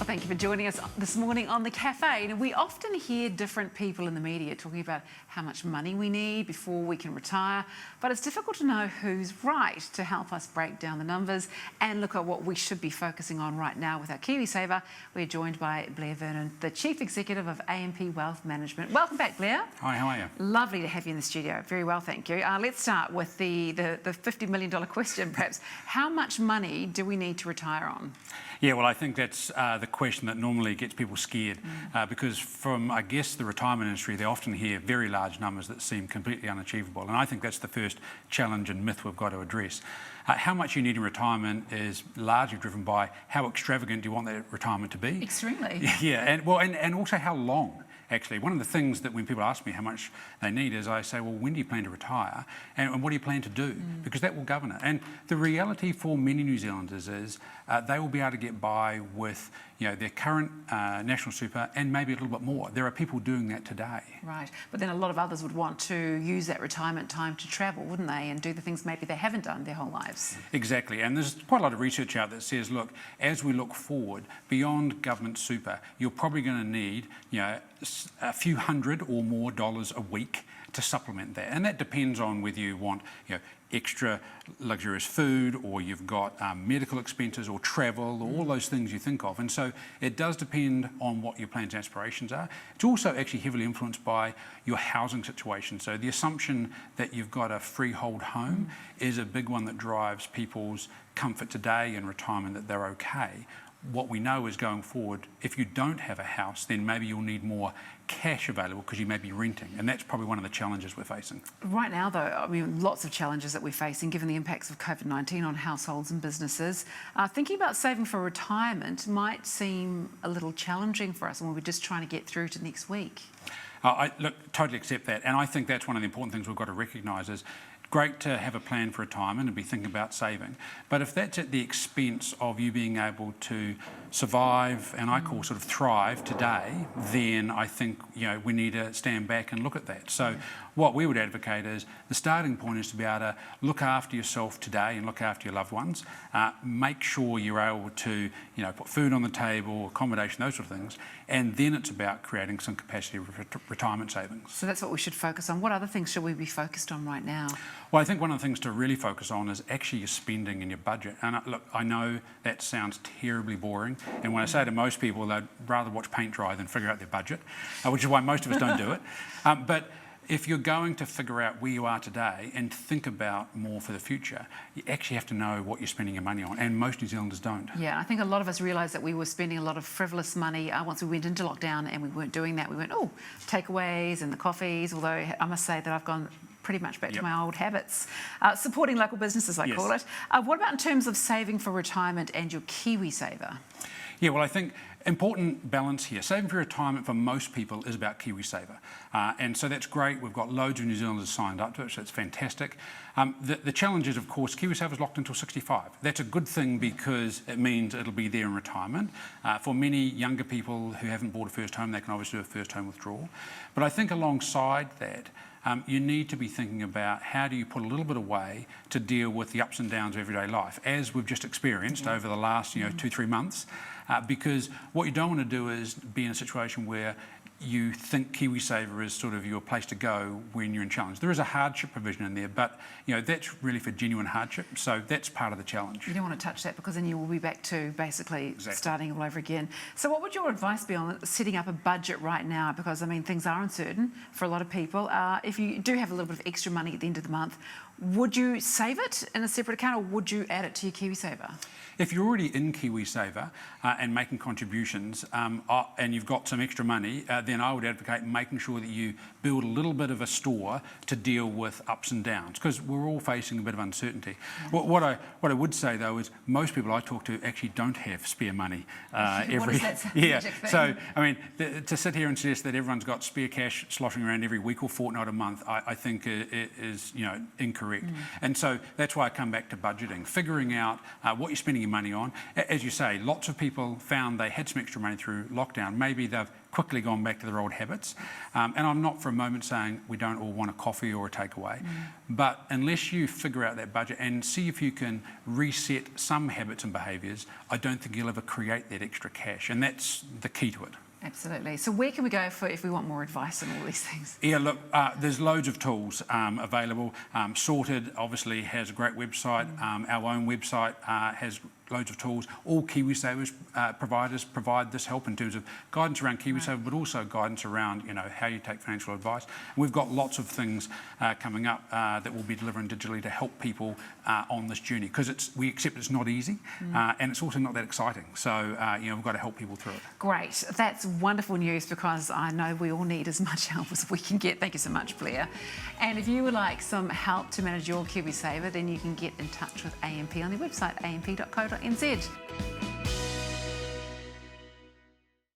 Well, thank you for joining us this morning on the Café. Now, we often hear different people in the media talking about how much money we need before we can retire, but it's difficult to know who's right. To help us break down the numbers and look at what we should be focusing on right now with our KiwiSaver, we're joined by Blair Vernon, the Chief Executive of AMP Wealth Management. Welcome back, Blair. Hi, how are you? Lovely to have you in the studio. Very well, thank you. Let's start with the $50 million question, perhaps. How much money do we need to retire on? Yeah, well, I think that's the question that normally gets people scared because from, I guess, the retirement industry, they often hear very large numbers that seem completely unachievable. And I think that's the first challenge and myth we've got to address. How much you need in retirement is largely driven by how extravagant do you want that retirement to be. Extremely. Yeah, and also how long. Actually, one of the things that when people ask me how much they need is I say, well, when do you plan to retire and what do you plan to do? Because that will govern it. And the reality for many New Zealanders is they will be able to get by with their current national super and maybe a little bit more. There are people doing that today. Right, but then a lot of others would want to use that retirement time to travel, wouldn't they, and do the things maybe they haven't done their whole lives. Exactly, and there's quite a lot of research out that says, look, as we look forward, beyond government super, you're probably going to need, a few hundred or more dollars a week to supplement that, and that depends on whether you want, extra luxurious food, or you've got medical expenses or travel, or all those things you think of. And so it does depend on what your plans and aspirations are. It's also actually heavily influenced by your housing situation. So the assumption that you've got a freehold home is a big one that drives people's comfort today and retirement, that they're okay. What we know is going forward, if you don't have a house, then maybe you'll need more cash available because you may be renting, and that's probably one of the challenges we're facing. Right now, though, I mean, lots of challenges that we're facing given the impacts of COVID-19 on households and businesses. Thinking about saving for retirement might seem a little challenging for us when we're just trying to get through to next week. Look, totally accept that, and I think that's one of the important things we've got to recognise is great to have a plan for retirement and be thinking about saving. But if that's at the expense of you being able to survive, and I call sort of thrive today, then I think we need to stand back and look at that. So what we would advocate is the starting point is to be able to look after yourself today and look after your loved ones. Make sure you're able to put food on the table, accommodation, those sort of things. And then it's about creating some capacity retirement savings. So that's what we should focus on. What other things should we be focused on right now? Well, I think one of the things to really focus on is actually your spending and your budget. And look, I know that sounds terribly boring. And when I say to most people, they'd rather watch paint dry than figure out their budget, which is why most of us don't do it. But if you're going to figure out where you are today and think about more for the future, you actually have to know what you're spending your money on, and most New Zealanders don't. Yeah, I think a lot of us realised that we were spending a lot of frivolous money once we went into lockdown, and we weren't doing that. We went, takeaways and the coffees, although I must say that I've gone pretty much back to my old habits. Supporting local businesses, I call it. What about in terms of saving for retirement and your KiwiSaver? Yeah, well, I think important balance here. Saving for retirement for most people is about KiwiSaver. And so that's great. We've got loads of New Zealanders signed up to it, so it's fantastic. The challenge is, of course, KiwiSaver is locked until 65. That's a good thing because it means it'll be there in retirement. For many younger people who haven't bought a first home, they can obviously do a first home withdrawal. But I think alongside that, you need to be thinking about how do you put a little bit away to deal with the ups and downs of everyday life, as we've just experienced over the last 2-3 months. Because what you don't want to do is be in a situation where you think KiwiSaver is sort of your place to go when you're in challenge. There is a hardship provision in there, but that's really for genuine hardship, so that's part of the challenge. You don't want to touch that because then you will be back to basically starting all over again. So what would your advice be on setting up a budget right now? Because, I mean, things are uncertain for a lot of people. If you do have a little bit of extra money at the end of the month, would you save it in a separate account, or would you add it to your KiwiSaver? If you're already in KiwiSaver and making contributions and you've got some extra money, then I would advocate making sure that you build a little bit of a store to deal with ups and downs, because we're all facing a bit of uncertainty. What I would say, though, is most people I talk to actually don't have spare money every... What is that magic thing? So, I mean, to sit here and suggest that everyone's got spare cash sloshing around every week or fortnight a month, I think it is incorrect. correct. And so that's why I come back to budgeting, figuring out what you're spending your money on. As you say, lots of people found they had some extra money through lockdown. Maybe they've quickly gone back to their old habits. And I'm not for a moment saying we don't all want a coffee or a takeaway, but unless you figure out that budget and see if you can reset some habits and behaviours, I don't think you'll ever create that extra cash, and that's the key to it. Absolutely. So where can we go if we want more advice on all these things? Yeah, look, there's loads of tools available. Sorted obviously has a great website. Our own website has loads of tools. All KiwiSaver providers provide this help in terms of guidance around KiwiSaver, but also guidance around how you take financial advice. We've got lots of things coming up that we'll be delivering digitally to help people on this journey, because we accept it's not easy and it's also not that exciting. So we've got to help people through it. Great. That's wonderful news, because I know we all need as much help as we can get. Thank you so much, Blair. And if you would like some help to manage your KiwiSaver, then you can get in touch with AMP on their website, amp.co.nz.